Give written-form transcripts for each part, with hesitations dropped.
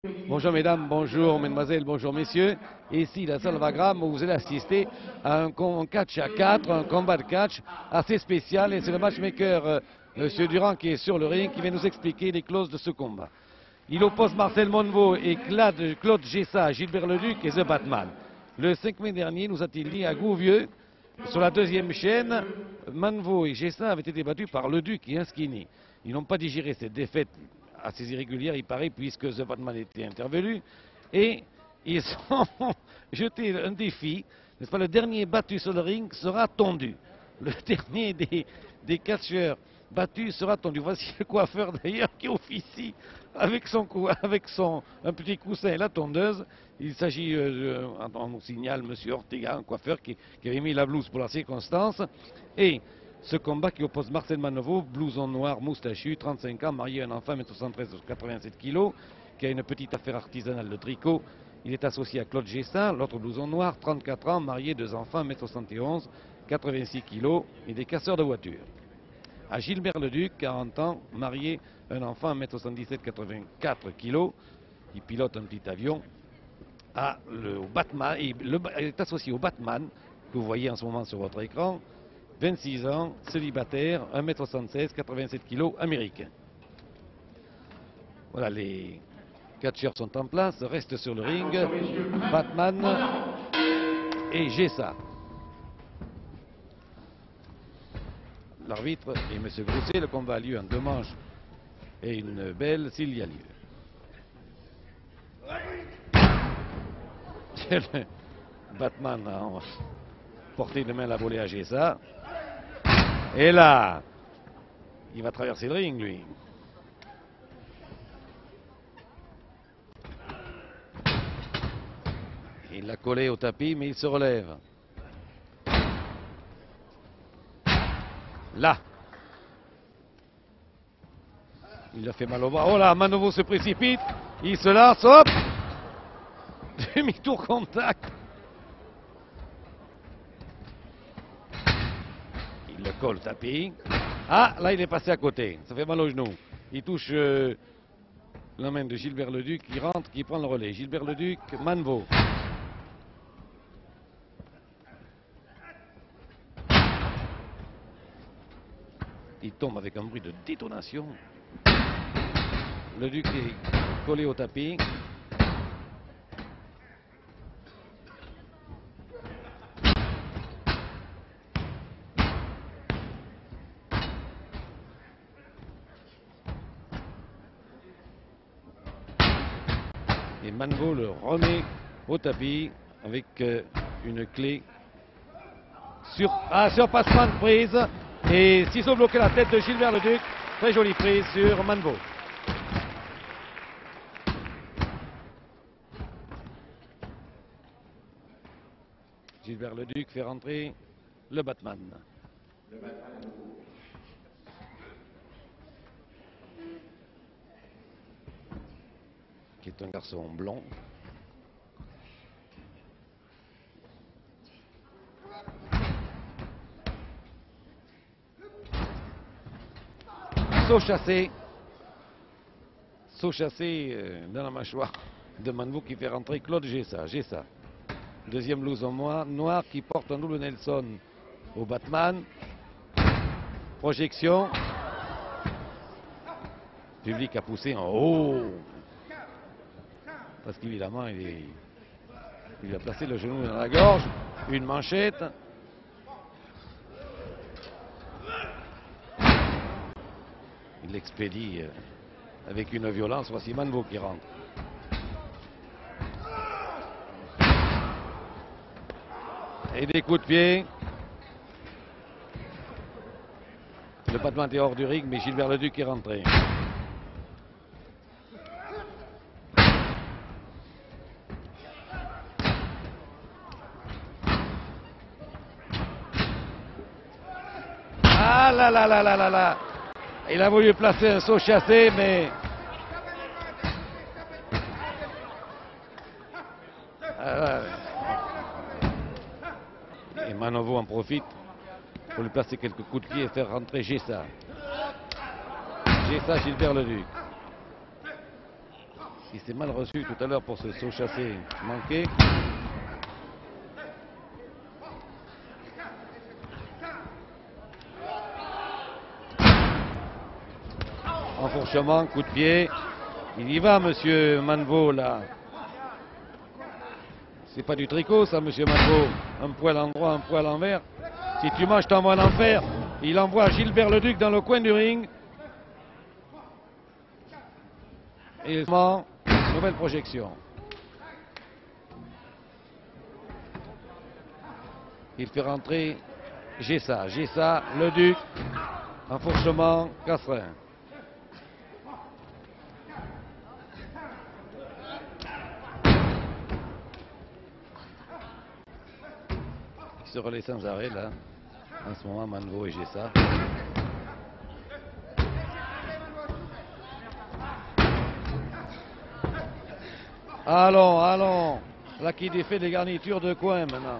Bonjour mesdames, bonjour mesdemoiselles, bonjour messieurs. Ici la salle Wagram où vous allez assister à un catch à 4, un combat de catch assez spécial. Et c'est le matchmaker Monsieur Durand qui est sur le ring qui vient nous expliquer les clauses de ce combat. Il oppose Marcel Monveau et Claude Gessa, Gilbert Leduc et The Batman. Le 5 mai dernier, nous a-t-il dit à Gouvieux, sur la deuxième chaîne, Monveau et Gessa avaient été battus par Leduc et Inskini. Ils n'ont pas digéré cette défaite assez irrégulière, il paraît, puisque The Batman était intervenu. Et ils ont jeté un défi. N'est-ce pas, le dernier battu sur le ring sera tondu. Le dernier des catcheurs battus sera tondu. Voici le coiffeur d'ailleurs qui officie avec un petit coussin et la tondeuse. Il s'agit, on signale M. Ortega, un coiffeur qui avait mis la blouse pour la circonstance. Et ce combat qui oppose Marcel Monveau, blouson noir, moustachu, 35 ans, marié à un enfant, 1m73, 87 kg, qui a une petite affaire artisanale de tricot. Il est associé à Claude Gessa, l'autre blouson noir, 34 ans, marié, 2 enfants, 1m71, 86 kg, et des casseurs de voitures. À Gilbert Leduc, 40 ans, marié, un enfant, 1m77, 84 kg, il pilote un petit avion. Au Batman, il est associé au Batman, que vous voyez en ce moment sur votre écran, 26 ans, célibataire, 1m76, 87 kg, américain. Voilà, les catcheurs sont en place, restent sur le ring, Batman et Gessa. L'arbitre est M. Grousset, le combat a lieu en 2 manches et une belle s'il y a lieu. Batman a porté de main la volée à Gessa. Et là, il va traverser le ring, lui. Il l'a collé au tapis, mais il se relève. Là. Il a fait mal au bras. Oh là, Monveau se précipite. Il se lance, hop. Demi-tour contact. Il le colle au tapis. Ah, là, il est passé à côté. Ça fait mal au genou. Il touche la main de Gilbert Leduc, qui rentre, qui prend le relais. Gilbert Leduc, Monveau. Il tombe avec un bruit de détonation. Leduc est collé au tapis. Et Monveau le remet au tapis avec une clé surpassement de prise et ciseaux bloqué la tête de Gilbert Leduc. Très jolie prise sur Monveau. Gilbert Leduc fait rentrer le Batman. Qui est un garçon blond. Saut chassé dans la mâchoire de Monveau qui fait rentrer Claude Gessa. Deuxième blouson noir qui porte un double Nelson au Batman. Projection. Le public a poussé en haut. Parce qu'évidemment, il a placé le genou dans la gorge. Une manchette. Il l'expédie avec une violence. Voici Monveau qui rentre. Et des coups de pied. Le Batman est hors du ring, mais Gilbert Leduc est rentré. Ah là là là là là là. Il a voulu placer un saut chassé, mais et Monveau en profite pour lui placer quelques coups de pied et faire rentrer Gessa. Gilbert Leduc. qui s'est mal reçu tout à l'heure pour ce saut chassé manqué. Enfourchement, coup de pied. Il y va, monsieur Manveau, là. C'est pas du tricot, ça, monsieur Manveau. Un poil en droit, un poil en l'envers. Si tu manges, je t'envoie en enfer. Il envoie Gilbert Leduc dans le coin du ring. Et nouvelle projection. Il fait rentrer Gessa, Leduc, enfourchement, Casserin. Qui se relaient sans arrêt là. En ce moment, Manveau et Gessa. Allons, allons. Là qui défait les garnitures de coin maintenant.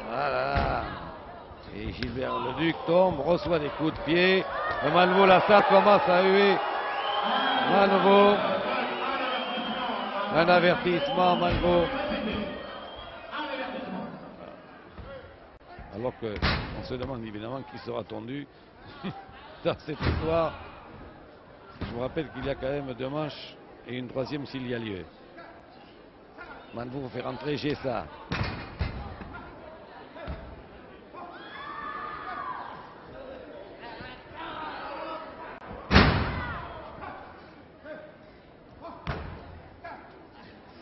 Voilà. Et Gilbert Leduc tombe, reçoit des coups de pied. Le Manveau, là, ça commence à huer. Manveau. Un avertissement, Manveau. Alors qu'on se demande évidemment qui sera tondu dans cette histoire. Je vous rappelle qu'il y a quand même 2 manches et une 3e s'il y a lieu. Manveau fait rentrer Gessa.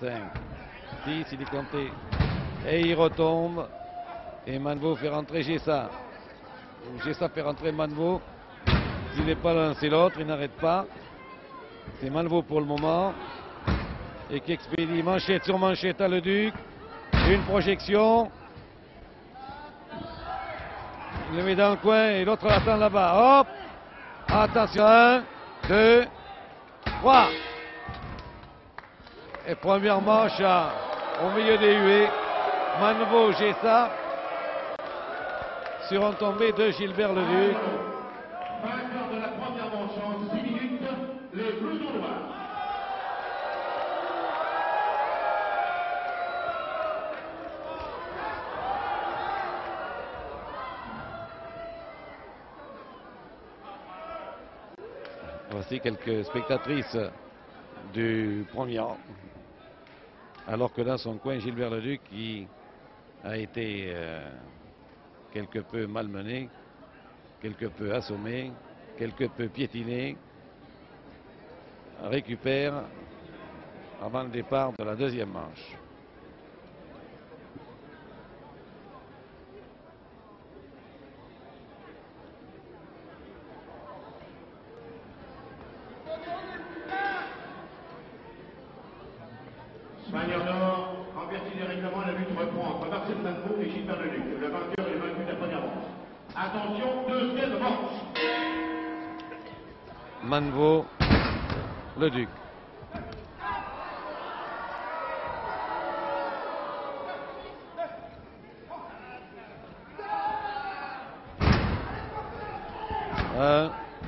Cinq, 6, il est compté. Et il retombe. Et Manveau fait rentrer Gessa. Gessa fait rentrer Manveau. S'il n'est pas l'un, c'est l'autre. Il n'arrête pas. C'est Manveau pour le moment. Et qui expédie manchette sur manchette à Leduc. Une projection. Il le met dans le coin et l'autre l'attend là-bas. Hop! Attention. 1, 2, 3. Et première manche au milieu des huées. Manveau, Gessa. Sur un tombé de Gilbert Leduc. Vainqueur de la première manche en 6 minutes, le blouson noir. Voici quelques spectatrices du premier rang. Alors que dans son coin, Gilbert Leduc, qui a été quelque peu malmené, quelque peu assommé, quelque peu piétiné, récupère avant le départ de la 2e manche. Spanier d'or, en vertu des règlements, la lutte reprend entre Marcel Manveau et Gilbert Leduc. Le vainqueur est vaincu de la première manche. Attention, 2e manche. Manveau, Leduc.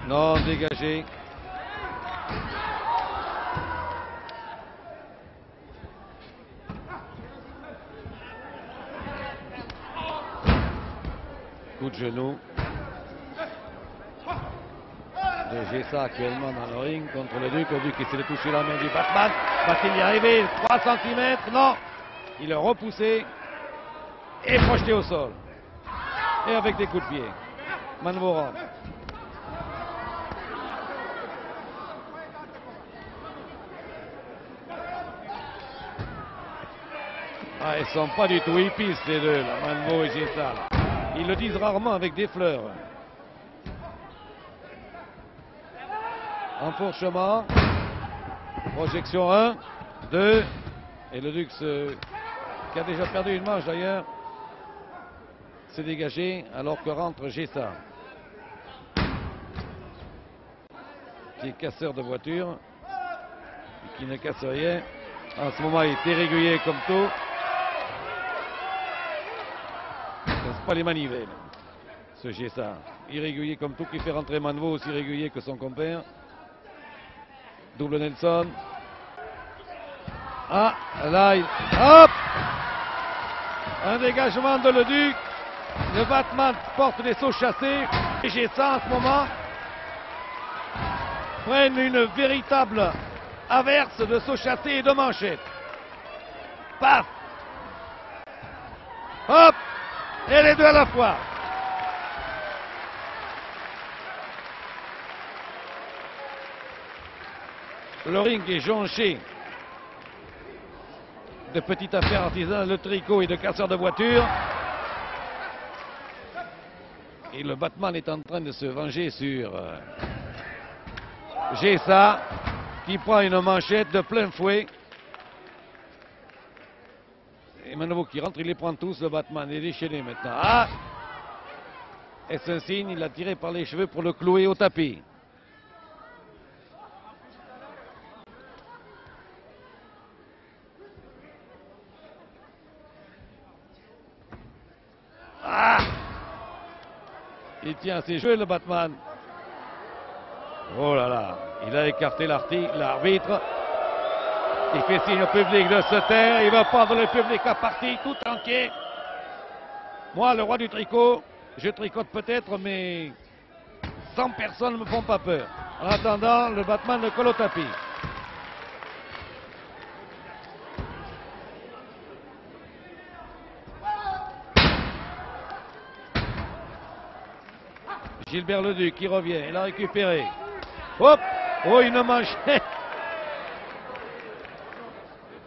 Non, dégagé. Coup de genou de Gessa actuellement dans le ring contre Leduc. Leduc qui s'est touché la main du Batman. Va-t-il y arriver? 3 cm? Non. Il est repoussé et projeté au sol. Et avec des coups de pied. Manveau rentre. Ah, ils sont pas du tout épices les deux, là, Manveau et Gessa. Ils le disent rarement avec des fleurs. Enfourchement. Projection 1, 2. Et le Lux, qui a déjà perdu une manche d'ailleurs, s'est dégagé alors que rentre Gessa, qui est casseur de voiture, qui ne casse rien. En ce moment, il est irrégulier comme tout. pas les manivelles. Ce Gessa, irrégulier comme tout, qui fait rentrer Manvo, aussi régulier que son compère. Double Nelson. Ah, là, hop! Un dégagement de Leduc. Le Batman porte des sauts chassés. Et Gessa en ce moment prennent une véritable averse de sauts chassés et de manchettes. Paf! Hop! Et les deux à la fois. Le ring est jonché de petites affaires artisanales de tricot et de casseurs de voitures. Et le Batman est en train de se venger sur Gessa, qui prend une manchette de plein fouet. Et Manvo qui rentre, il les prend tous, le Batman est déchaîné maintenant. Ah! Est-ce un signe? Il l'a tiré par les cheveux pour le clouer au tapis. Ah! Il tient ses cheveux, le Batman. Oh là là, il a écarté l'arbitre. Il fait signe au public de se taire. Il va prendre le public à partie tout entier. Moi, le roi du tricot, je tricote peut-être, mais 100 personnes ne me font pas peur. En attendant, le Batman le colle au tapis. Gilbert Leduc qui revient, il a récupéré. Hop! Oh, une manchette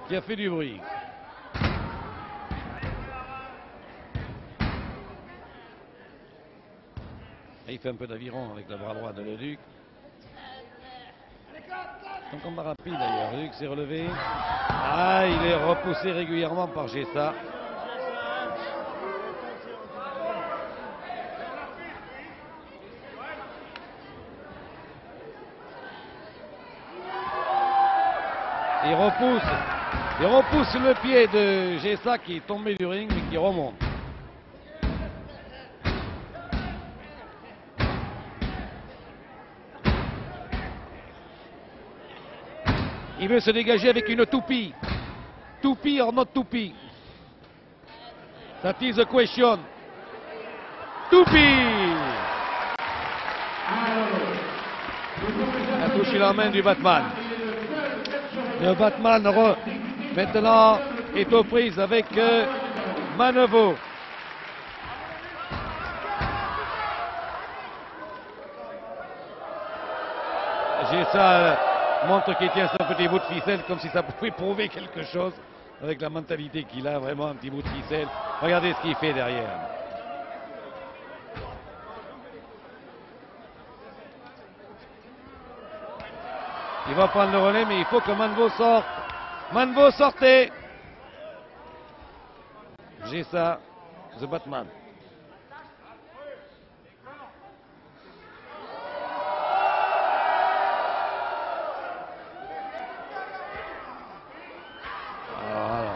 qui a fait du bruit. Et il fait un peu d'aviron avec le bras droit de Leduc. Un combat rapide d'ailleurs. Leduc s'est relevé. Ah, il est repoussé régulièrement par Gessa. Il repousse le pied de Gessa qui est tombé du ring mais qui remonte. Il veut se dégager avec une toupie. Toupie or not toupie. That is the question. Toupie! Il a touché la main du Batman. Le Batman maintenant est aux prises avec Manvo. Gessa montre qu'il tient son petit bout de ficelle comme si ça pouvait prouver quelque chose avec la mentalité qu'il a, vraiment un petit bout de ficelle. Regardez ce qu'il fait derrière. Il va prendre le relais, mais il faut que Manvo sorte. Manvo, sortez. Gessa, the Batman. Voilà.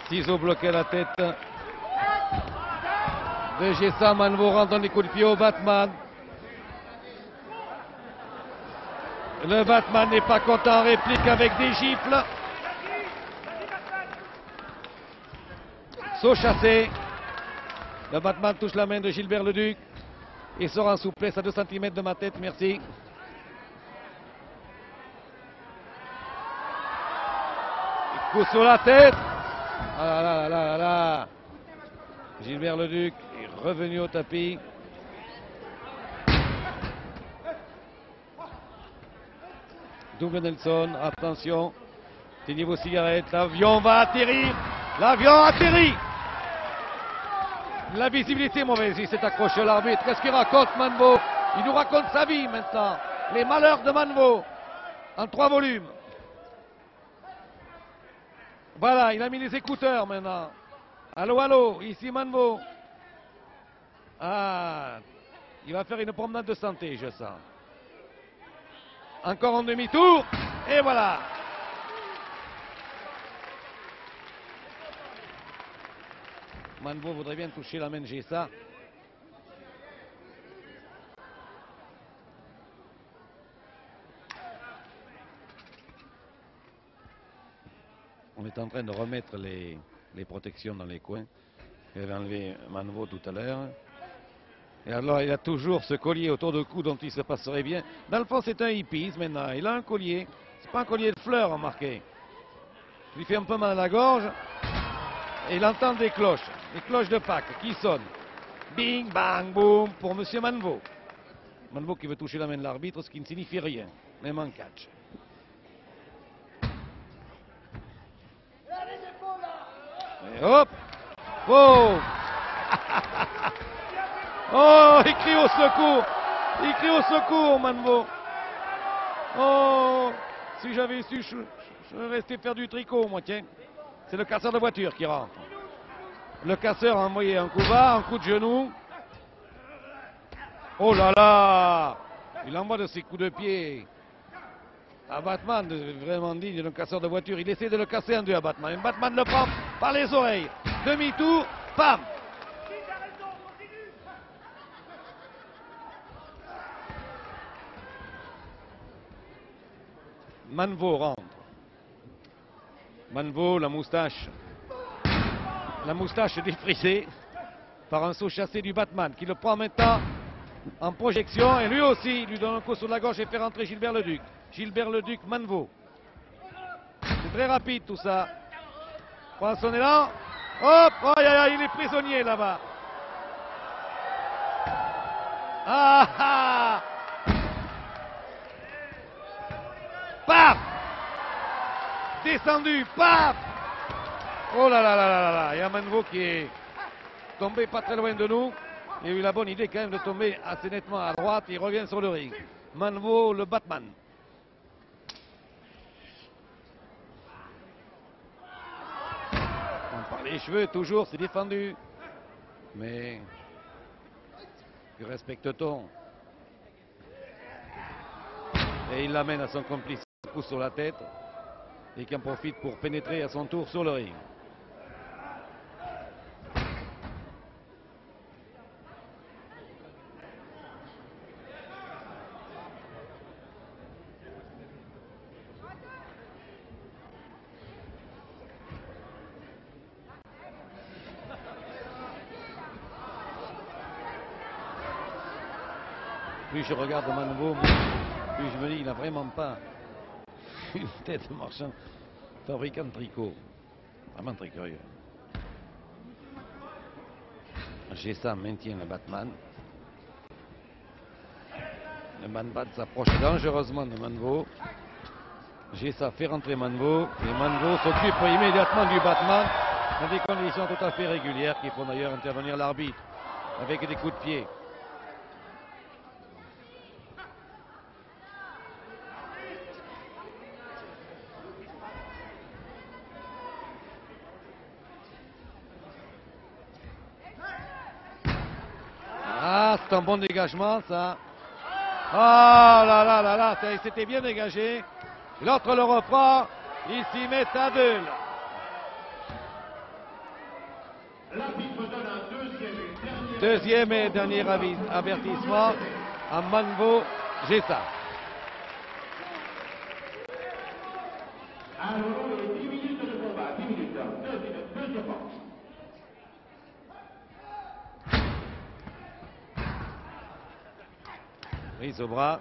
Ciseaux bloqué à la tête de Gessa. Manvo rentre des coups de pied au Batman. Le Batman n'est pas content, réplique avec des gifles. Saut chassé. Le Batman touche la main de Gilbert Leduc et sort en souplesse à 2 cm de ma tête, merci. Coup sur la tête. Ah là là là là là. Gilbert Leduc est revenu au tapis. Double Nelson, attention. C'est niveau cigarette. L'avion va atterrir. L'avion atterrit. La visibilité est mauvaise. Il s'est accroché à l'arbitre. Qu'est-ce qu'il raconte, Manvo? Il nous raconte sa vie maintenant. Les malheurs de Manvo. En 3 volumes. Voilà, il a mis les écouteurs maintenant. Allô, allô, ici Manvo. Ah, il va faire une promenade de santé, je sens. Encore en demi-tour, et voilà. Manveau voudrait bien toucher la main de Gessa. On est en train de remettre les protections dans les coins. Il avait enlevé Manveau tout à l'heure. Et alors, il a toujours ce collier autour du cou dont il se passerait bien. Dans le fond, c'est un hippies maintenant. Il a un collier. C'est pas un collier de fleurs, remarquez. Il lui fait un peu mal à la gorge. Et il entend des cloches de Pâques qui sonnent. Bing, bang, boum, pour M. Manveau. Manveau qui veut toucher la main de l'arbitre, ce qui ne signifie rien, même en catch. Et hop! Oh! Oh, il crie au secours! Il crie au secours, Manveau! Oh! Si j'avais su, je serais resté faire du tricot, moi, tiens. C'est le casseur de voiture qui rentre. Le casseur a envoyé un coup bas, un coup de genou. Oh là là! Il envoie de ses coups de pied. À Batman, vraiment digne d'un casseur de voiture. Il essaie de le casser en deux à Batman. Et Batman le prend par les oreilles. Demi-tour, pam! Manveau rentre. Manveau, la moustache défrisée par un saut chassé du Batman qui le prend maintenant en projection et lui aussi lui donne un coup sur la gauche et fait rentrer Gilbert Leduc. Gilbert Leduc, Manveau. C'est très rapide tout ça. Prend son élan. Hop, oh, il est prisonnier là-bas. Ah ah! Paf! Descendu, paf! Oh là là là là là, il y a Manveau qui est tombé pas très loin de nous. Il a eu la bonne idée quand même de tomber assez nettement à droite. Il revient sur le ring. Manveau, le Batman. Par les cheveux, toujours, c'est défendu. Mais que respecte-t-on? Et il l'amène à son complice, coup sur la tête. Et qui en profite pour pénétrer à son tour sur le ring. Plus je regarde Manveau, plus je me dis qu'il n'a vraiment pas une tête de marchand fabricant de tricot. Vraiment très curieux. Gessa maintient le Batman. Le Batman s'approche dangereusement de Manveau. Gessa fait rentrer Manveau. Et Manveau s'occupe immédiatement du Batman dans des conditions tout à fait régulières qui font d'ailleurs intervenir l'arbitre avec des coups de pied. Ah, c'est un bon dégagement, ça. Ah là là là là, il s'était bien dégagé. L'autre le reprend. Ils s'y mettent à deux. Deuxième et dernier avertissement à Manveau, Gessa. Alors, 10 minutes de combat, 10 minutes, deux secondes. Prise au bras.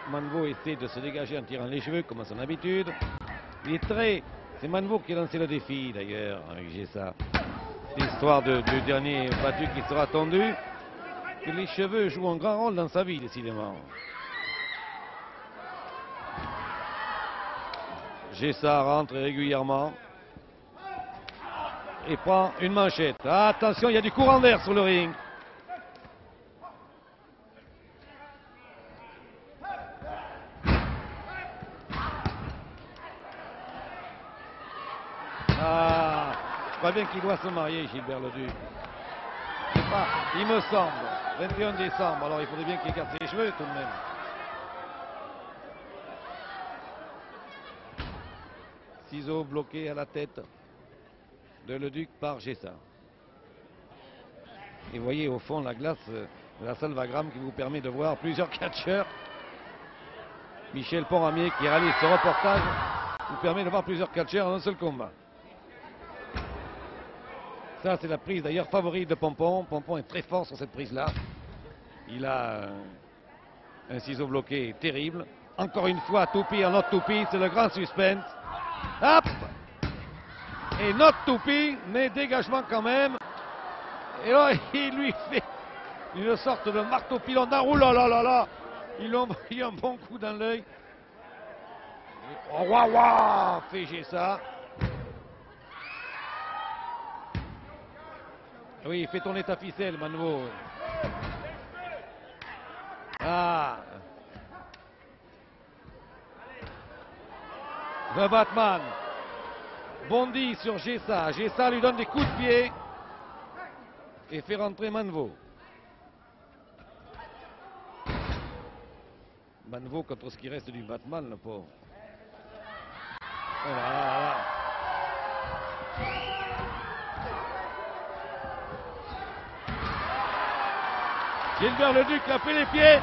Manveau essaie de se dégager en tirant les cheveux, comme à son habitude. Il est très... C'est Manveau qui a lancé le défi, d'ailleurs, avec Gessa. L'histoire du dernier battu qui sera tendu. Que les cheveux jouent un grand rôle dans sa vie, décidément. Gessa rentre régulièrement. Et prend une manchette. Ah, attention, il y a du courant d'air sur le ring. Ah, je crois bien qu'il doit se marier, Gilbert Leduc. Je sais pas, il me semble. 21 décembre, alors il faudrait bien qu'il garde ses cheveux tout de même. Ciseaux bloqué à la tête de Leduc par Gessa. Et vous voyez au fond la glace de la salle Wagram qui vous permet de voir plusieurs catcheurs. Michel Pont-Ramier qui réalise ce reportage vous permet de voir plusieurs catcheurs en un seul combat. Ça c'est la prise d'ailleurs favorite de Pompon. Pompon est très fort sur cette prise-là. Il a un ciseau bloqué terrible. Encore une fois, toupie en autre toupie, c'est le grand suspense. Hop! Et notre toupie, mais dégagement quand même. Et là, il lui fait une sorte de marteau pilon d'un roule. Là, là, là, là. Il lui a envoyé un bon coup dans l'œil. Oh, waouh, waouh! Fait ça. Oui, il fait tourner ta ficelle, Manveau. Ah! Le Batman bondit sur Gessa. Gessa lui donne des coups de pied et fait rentrer Manveau. Manveau contre ce qui reste du Batman, le pauvre. Voilà, voilà. Gilbert Leduc a pris les pieds.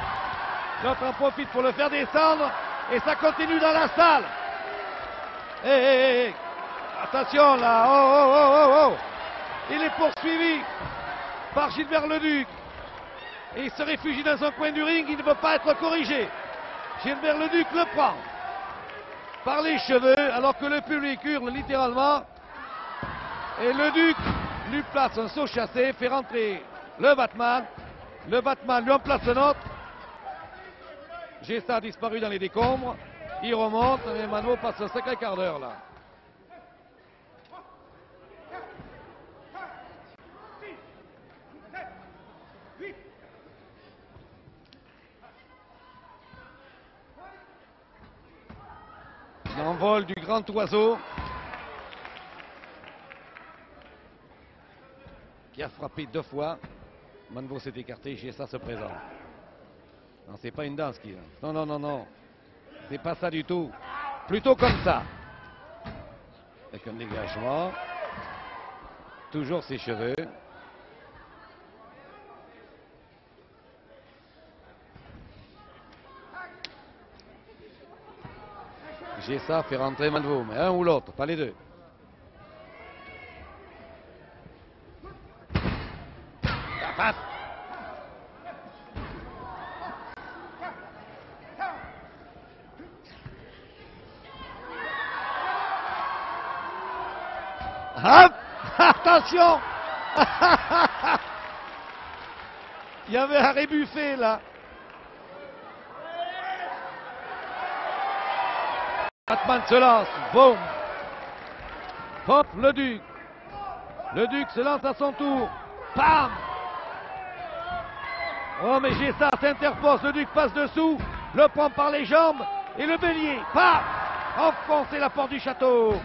L'autre en profite pour le faire descendre. Et ça continue dans la salle. Hé, attention là. Oh, oh, oh, oh, oh. Il est poursuivi par Gilbert Leduc. Et il se réfugie dans un coin du ring. Il ne veut pas être corrigé. Gilbert Leduc le prend par les cheveux alors que le public hurle littéralement. Et Leduc lui place un saut chassé, fait rentrer le Batman. Le Batman lui en place un autre. Gessa a disparu dans les décombres. Il remonte, mais Manveau passe un sacré quart d'heure là. L'envol du grand oiseau qui a frappé 2 fois. Manveau s'est écarté, Gessa se présente. Non, c'est pas une danse qui... Non, non, non, non. C'est pas ça du tout. Plutôt comme ça. Avec un dégagement. Toujours ses cheveux. Gessa fait rentrer Manveau, mais un ou l'autre, pas les deux. La passe. Hop! Attention! Il y avait un rébuffé là. Batman se lance. Boum! Hop, Leduc. Leduc se lance à son tour. Pam! Oh, mais Gessa s'interpose. Leduc passe dessous. Le prend par les jambes. Et le bélier. Pam! Enfoncer la porte du château.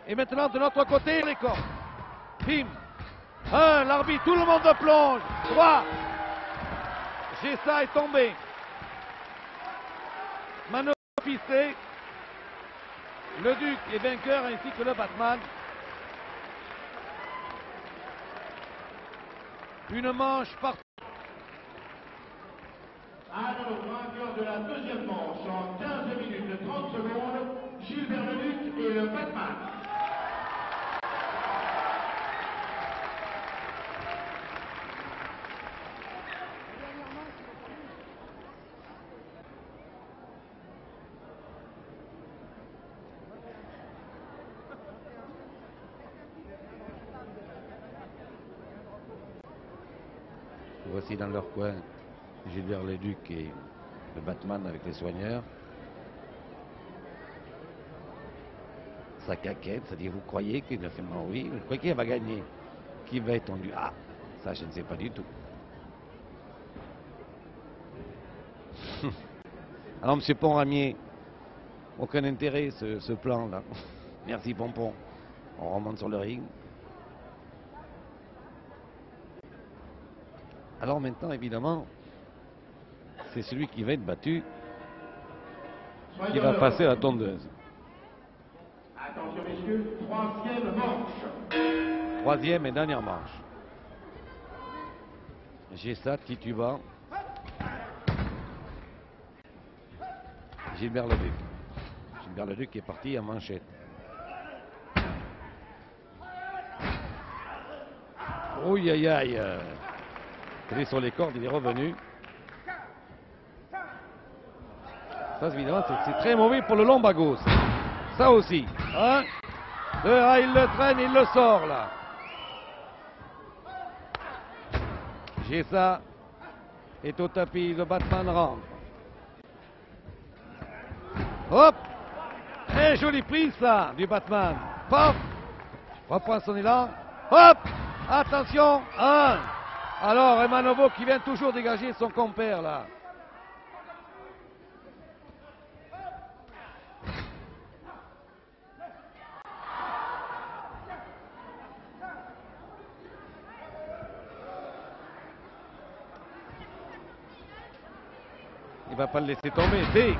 Et maintenant, de notre côté, les corps. Pim. 1, l'arbitre, tout le monde plonge. 3. Gessa est tombé. Manœuvre pistée. Leduc est vainqueur ainsi que le Batman. Une manche partout. Alors, vainqueur de la deuxième manche en 15 minutes 30 secondes, Gilbert Leduc et le Batman. Voici dans leur coin Gilbert Leduc et le Batman avec les soigneurs. Sa caquette, ça dit vous croyez qu'il a fait non, oui, vous croyez qu'il va gagner. Qui va être tendu? Ah, ça je ne sais pas du tout. Alors M. Pont-Ramier, aucun intérêt ce plan là. Merci Pompon. On remonte sur le ring. Alors maintenant, évidemment, c'est celui qui va être battu qui va passer à la tondeuse. messieurs, troisième manche. Troisième et dernière manche. Gessa titubant. Gilbert Leduc. Gilbert Leduc est parti en manchette. Ouh aïe aïe. Il est sur les cordes, il est revenu. Ça évidemment c'est très mauvais pour le Lombagos. Ça aussi. Hein? Il le traîne, il le sort là. Gessa est au tapis, le Batman rentre. Hop! Très jolie prise ça du Batman. Pop! Reprend son élan. Hop! Attention! 1. Alors Emanovo qui vient toujours dégager son compère là. Il va pas le laisser tomber. Si,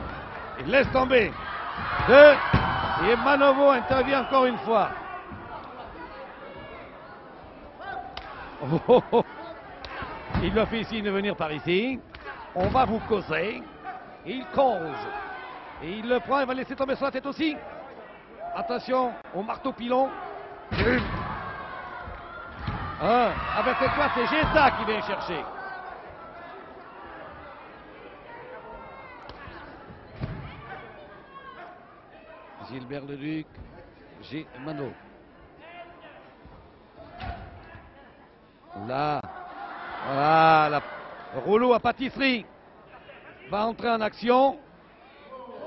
il laisse tomber. 2. Et Manovo intervient encore une fois. Oh, oh. Il lui a fait signe de venir par ici. On va vous causer. Il cause. Et il le prend, il va le laisser tomber sur la tête aussi. Attention au marteau pilon. 1. Avec cette fois, c'est Gessa qui vient chercher. Gilbert Leduc, Mano. Là, voilà, le rouleau à pâtisserie va entrer en action.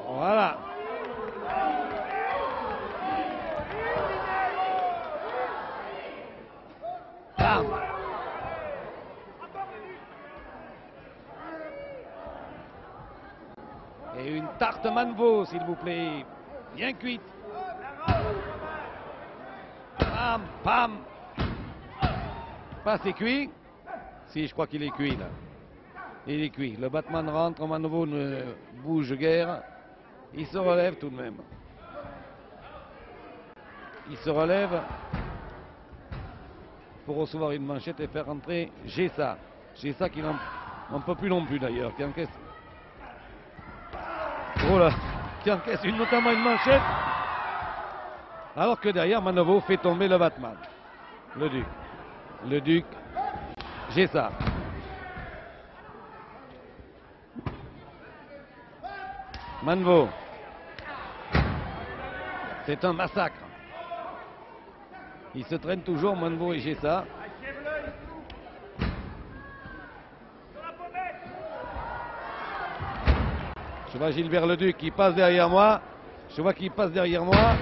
Voilà. Bam. Et une tarte Manvo, s'il vous plaît. Bien cuite. Pam, pam. Pas c'est cuit. Si, je crois qu'il est cuit là. Il est cuit. Le Batman rentre, Manovo ne bouge guère. Il se relève tout de même. Il se relève pour recevoir une manchette et faire rentrer Gessa. Gessa qui n'en peut plus non plus d'ailleurs, qui encaisse. Oh là, qui encaisse notamment une manchette. Alors que derrière, Manovo fait tomber le Batman. Le Duc. Gessa. Manvo. C'est un massacre. Ils se traînent toujours, Manvo et Gessa. Je vois Gilbert Leduc qui passe derrière moi. Je vois qu'il passe derrière moi.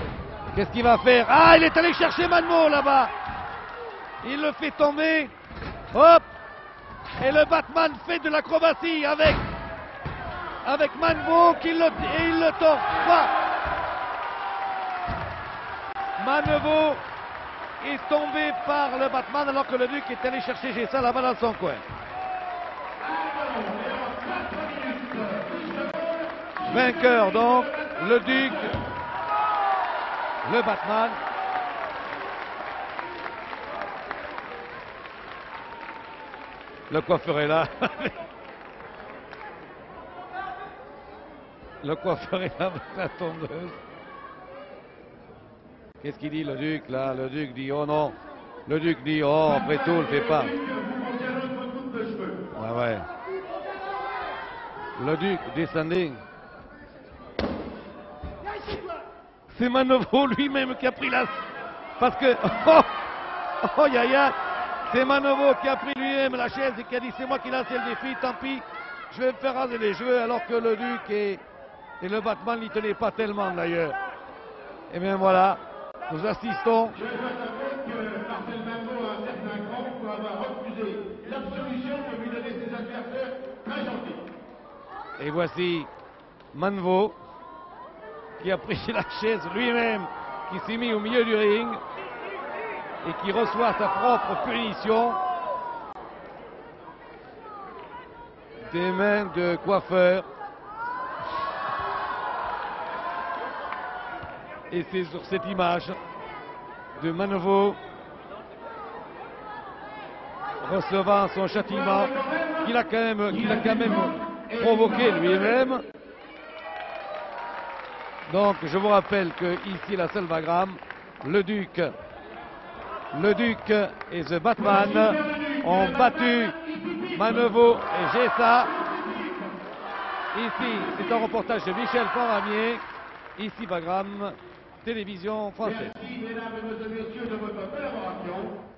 Qu'est-ce qu'il va faire? Ah, il est allé chercher Manvo là-bas. Il le fait tomber. Hop. Et le Batman fait de l'acrobatie avec Manvo et il le tord. Manvo est tombé par le Batman alors que le Duc est allé chercher Gessa là-bas dans son coin. Vainqueur donc, le Duc, le Batman. Le coiffeur est là. Le coiffeur est là avec la tondeuse. Qu'est-ce qu'il dit le Duc là? Le Duc dit oh non. Le Duc dit oh après tout, le fait pas. Ouais. Le Duc descending. C'est Manovo lui-même qui a pris la... Parce que... Oh, yaya. C'est Manovo qui a pris lui-même la chaise et qui a dit c'est moi qui lance le défi, tant pis, je vais me faire raser les cheveux, alors que le Duc et le Batman n'y tenaient pas tellement d'ailleurs. Et bien voilà, nous assistons. Je dois avouer que Marcel Manvo a un certain cran pour avoir refusé l'absolution que lui donnaient ses adversaires très gentils. Et voici Manvo qui a pris la chaise lui-même, qui s'est mis au milieu du ring et qui reçoit sa propre punition des mains de coiffeur. Et c'est sur cette image de Manevaux, recevant son châtiment qu'il a quand même provoqué lui-même. Donc je vous rappelle que ici la salle Wagram, le Duc et The Batman ont battu Manevaux et Gessa. Ici, c'est un reportage de Michel Foramier. Ici Wagram, télévision française. Merci mesdames et messieurs de votre collaboration.